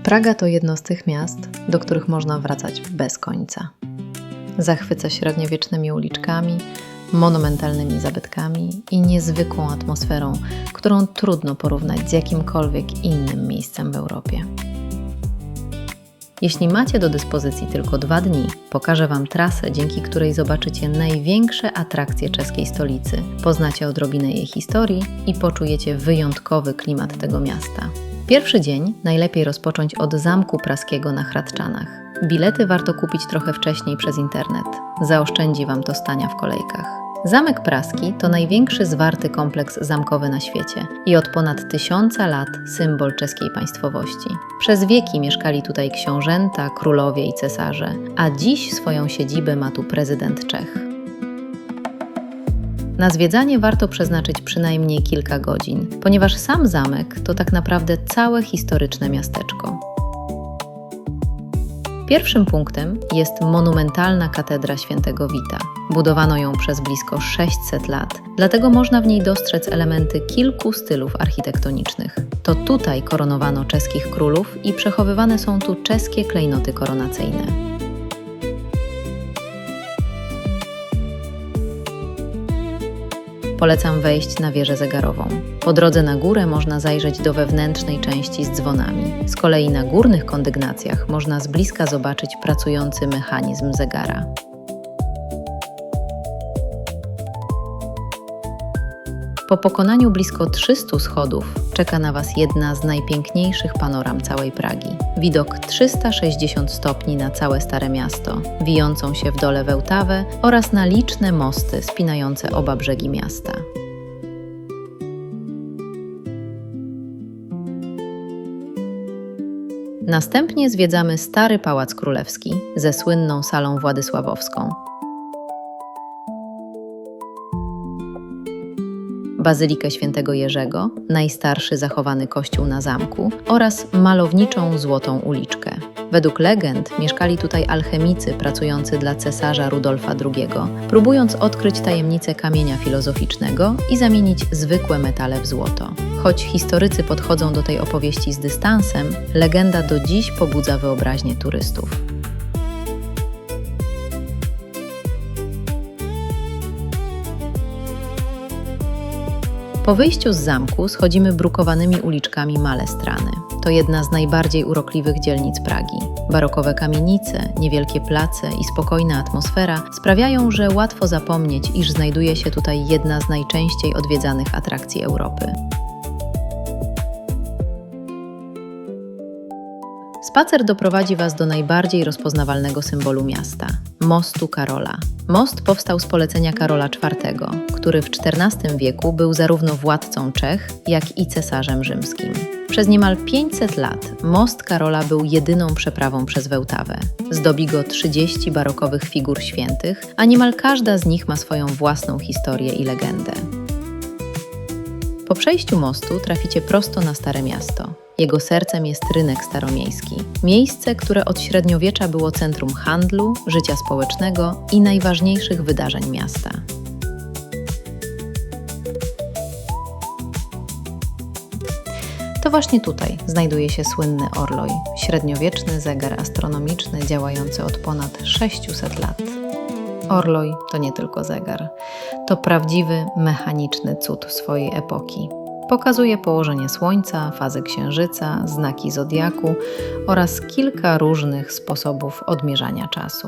Praga to jedno z tych miast, do których można wracać bez końca. Zachwyca średniowiecznymi uliczkami, monumentalnymi zabytkami i niezwykłą atmosferą, którą trudno porównać z jakimkolwiek innym miejscem w Europie. Jeśli macie do dyspozycji tylko 2 dni, pokażę Wam trasę, dzięki której zobaczycie największe atrakcje czeskiej stolicy, poznacie odrobinę jej historii i poczujecie wyjątkowy klimat tego miasta. Pierwszy dzień najlepiej rozpocząć od Zamku Praskiego na Hradczanach. Bilety warto kupić trochę wcześniej przez internet. Zaoszczędzi Wam to stania w kolejkach. Zamek Praski to największy zwarty kompleks zamkowy na świecie i od ponad 1000 lat symbol czeskiej państwowości. Przez wieki mieszkali tutaj książęta, królowie i cesarze, a dziś swoją siedzibę ma tu prezydent Czech. Na zwiedzanie warto przeznaczyć przynajmniej kilka godzin, ponieważ sam zamek to tak naprawdę całe historyczne miasteczko. Pierwszym punktem jest monumentalna katedra Świętego Wita. Budowano ją przez blisko 600 lat, dlatego można w niej dostrzec elementy kilku stylów architektonicznych. To tutaj koronowano czeskich królów i przechowywane są tu czeskie klejnoty koronacyjne. Polecam wejść na wieżę zegarową. Po drodze na górę można zajrzeć do wewnętrznej części z dzwonami. Z kolei na górnych kondygnacjach można z bliska zobaczyć pracujący mechanizm zegara. Po pokonaniu blisko 300 schodów czeka na Was jedna z najpiękniejszych panoram całej Pragi. Widok 360 stopni na całe Stare Miasto, wijącą się w dole Wełtawę oraz na liczne mosty spinające oba brzegi miasta. Następnie zwiedzamy Stary Pałac Królewski ze słynną salą władysławowską. Bazylikę Świętego Jerzego, najstarszy zachowany kościół na zamku oraz malowniczą Złotą Uliczkę. Według legend mieszkali tutaj alchemicy pracujący dla cesarza Rudolfa II, próbując odkryć tajemnicę kamienia filozoficznego i zamienić zwykłe metale w złoto. Choć historycy podchodzą do tej opowieści z dystansem, legenda do dziś pobudza wyobraźnię turystów. Po wyjściu z zamku schodzimy brukowanymi uliczkami Malestrany. To jedna z najbardziej urokliwych dzielnic Pragi. Barokowe kamienice, niewielkie place i spokojna atmosfera sprawiają, że łatwo zapomnieć, iż znajduje się tutaj jedna z najczęściej odwiedzanych atrakcji Europy. Spacer doprowadzi Was do najbardziej rozpoznawalnego symbolu miasta – Mostu Karola. Most powstał z polecenia Karola IV, który w XIV wieku był zarówno władcą Czech, jak i cesarzem rzymskim. Przez niemal 500 lat most Karola był jedyną przeprawą przez Wełtawę. Zdobi go 30 barokowych figur świętych, a niemal każda z nich ma swoją własną historię i legendę. Po przejściu mostu traficie prosto na Stare Miasto. Jego sercem jest rynek staromiejski. Miejsce, które od średniowiecza było centrum handlu, życia społecznego i najważniejszych wydarzeń miasta. To właśnie tutaj znajduje się słynny Orloj, średniowieczny zegar astronomiczny działający od ponad 600 lat. Orloj to nie tylko zegar, to prawdziwy, mechaniczny cud swojej epoki. Pokazuje położenie Słońca, fazy Księżyca, znaki zodiaku oraz kilka różnych sposobów odmierzania czasu.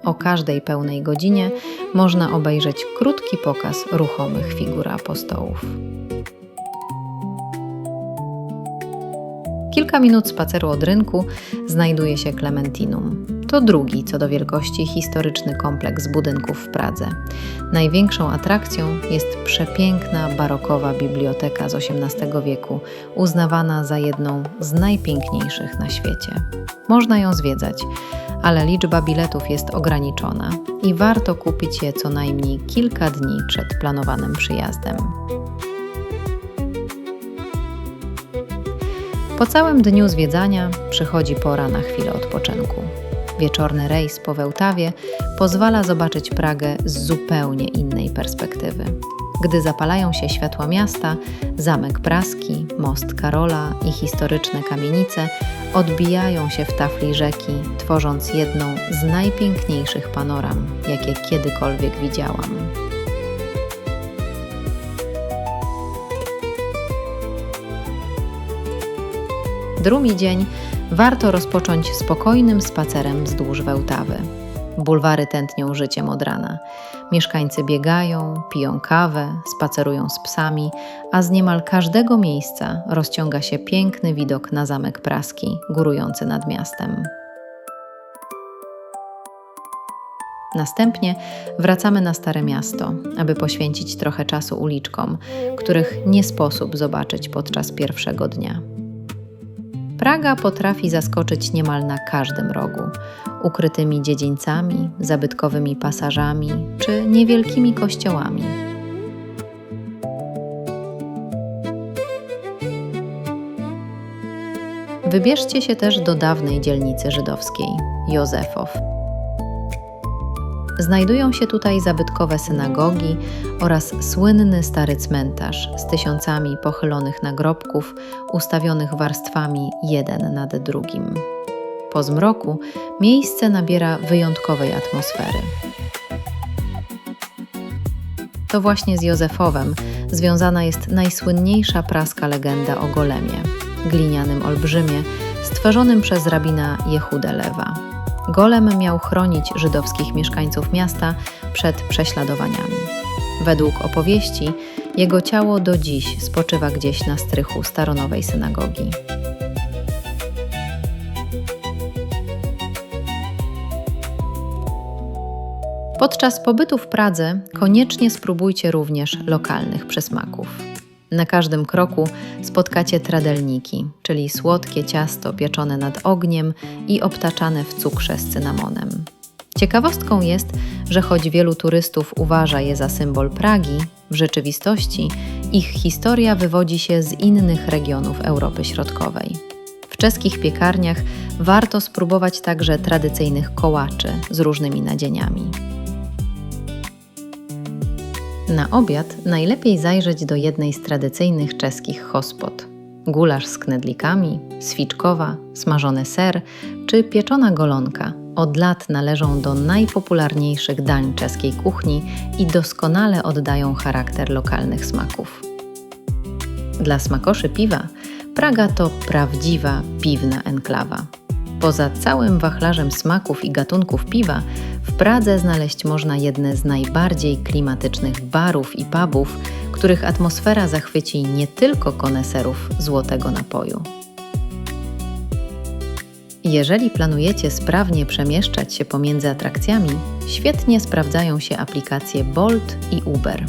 O każdej pełnej godzinie można obejrzeć krótki pokaz ruchomych figur apostołów. Kilka minut spaceru od rynku znajduje się Clementinum. To drugi co do wielkości historyczny kompleks budynków w Pradze. Największą atrakcją jest przepiękna barokowa biblioteka z XVIII wieku, uznawana za jedną z najpiękniejszych na świecie. Można ją zwiedzać, ale liczba biletów jest ograniczona i warto kupić je co najmniej kilka dni przed planowanym przyjazdem. Po całym dniu zwiedzania przychodzi pora na chwilę odpoczynku. Wieczorny rejs po Wełtawie pozwala zobaczyć Pragę z zupełnie innej perspektywy. Gdy zapalają się światła miasta, Zamek Praski, Most Karola i historyczne kamienice odbijają się w tafli rzeki, tworząc jedną z najpiękniejszych panoram, jakie kiedykolwiek widziałam. Drugi dzień warto rozpocząć spokojnym spacerem wzdłuż Wełtawy. Bulwary tętnią życiem od rana. Mieszkańcy biegają, piją kawę, spacerują z psami, a z niemal każdego miejsca rozciąga się piękny widok na Zamek Praski, górujący nad miastem. Następnie wracamy na Stare Miasto, aby poświęcić trochę czasu uliczkom, których nie sposób zobaczyć podczas pierwszego dnia. Praga potrafi zaskoczyć niemal na każdym rogu, ukrytymi dziedzińcami, zabytkowymi pasażami czy niewielkimi kościołami. Wybierzcie się też do dawnej dzielnicy żydowskiej, Józefow. Znajdują się tutaj zabytkowe synagogi oraz słynny stary cmentarz z tysiącami pochylonych nagrobków ustawionych warstwami jeden nad drugim. Po zmroku miejsce nabiera wyjątkowej atmosfery. To właśnie z Józefowem związana jest najsłynniejsza praska legenda o Golemie, glinianym olbrzymie stworzonym przez rabina Jehudę Lewa. Golem miał chronić żydowskich mieszkańców miasta przed prześladowaniami. Według opowieści jego ciało do dziś spoczywa gdzieś na strychu staronowej synagogi. Podczas pobytu w Pradze koniecznie spróbujcie również lokalnych przysmaków. Na każdym kroku spotkacie tradelniki, czyli słodkie ciasto pieczone nad ogniem i obtaczane w cukrze z cynamonem. Ciekawostką jest, że choć wielu turystów uważa je za symbol Pragi, w rzeczywistości ich historia wywodzi się z innych regionów Europy Środkowej. W czeskich piekarniach warto spróbować także tradycyjnych kołaczy z różnymi nadzieniami. Na obiad najlepiej zajrzeć do jednej z tradycyjnych czeskich hospod. Gulasz z knedlikami, swiczkowa, smażony ser czy pieczona golonka od lat należą do najpopularniejszych dań czeskiej kuchni i doskonale oddają charakter lokalnych smaków. Dla smakoszy piwa Praga to prawdziwa piwna enklawa. Poza całym wachlarzem smaków i gatunków piwa, w Pradze znaleźć można jedne z najbardziej klimatycznych barów i pubów, których atmosfera zachwyci nie tylko koneserów złotego napoju. Jeżeli planujecie sprawnie przemieszczać się pomiędzy atrakcjami, świetnie sprawdzają się aplikacje Bolt i Uber.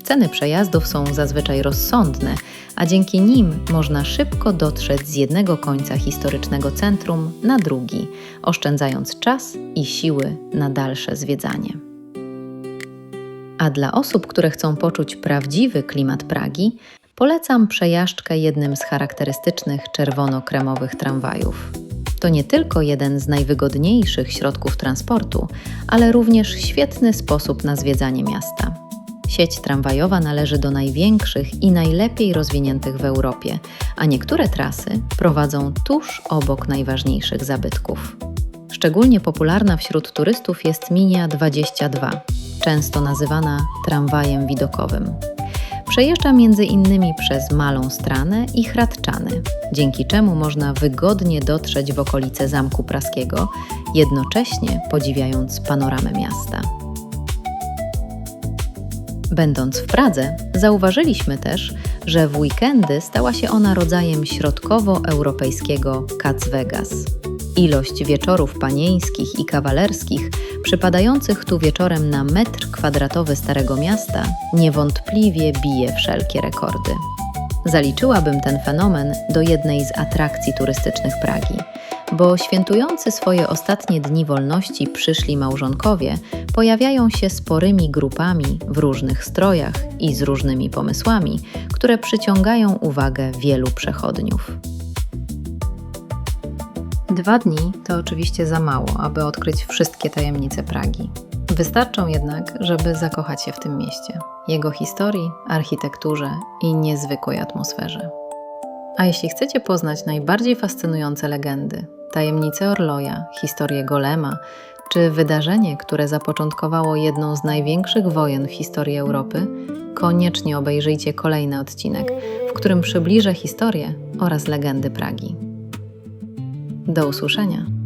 Ceny przejazdów są zazwyczaj rozsądne, a dzięki nim można szybko dotrzeć z jednego końca historycznego centrum na drugi, oszczędzając czas i siły na dalsze zwiedzanie. A dla osób, które chcą poczuć prawdziwy klimat Pragi, polecam przejażdżkę jednym z charakterystycznych czerwono-kremowych tramwajów. To nie tylko jeden z najwygodniejszych środków transportu, ale również świetny sposób na zwiedzanie miasta. Sieć tramwajowa należy do największych i najlepiej rozwiniętych w Europie, a niektóre trasy prowadzą tuż obok najważniejszych zabytków. Szczególnie popularna wśród turystów jest Linia 22, często nazywana tramwajem widokowym. Przejeżdża m.in. przez Malą Stranę i Hradczany, dzięki czemu można wygodnie dotrzeć w okolice Zamku Praskiego, jednocześnie podziwiając panoramę miasta. Będąc w Pradze, zauważyliśmy też, że w weekendy stała się ona rodzajem środkowoeuropejskiego Cats Vegas. Ilość wieczorów panieńskich i kawalerskich przypadających tu wieczorem na metr kwadratowy Starego Miasta niewątpliwie bije wszelkie rekordy. Zaliczyłabym ten fenomen do jednej z atrakcji turystycznych Pragi, bo świętujący swoje ostatnie dni wolności przyszli małżonkowie pojawiają się sporymi grupami w różnych strojach i z różnymi pomysłami, które przyciągają uwagę wielu przechodniów. 2 dni to oczywiście za mało, aby odkryć wszystkie tajemnice Pragi. Wystarczą jednak, żeby zakochać się w tym mieście, jego historii, architekturze i niezwykłej atmosferze. A jeśli chcecie poznać najbardziej fascynujące legendy, tajemnice Orloja, historię Golema, czy wydarzenie, które zapoczątkowało jedną z największych wojen w historii Europy, koniecznie obejrzyjcie kolejny odcinek, w którym przybliżę historię oraz legendy Pragi. Do usłyszenia!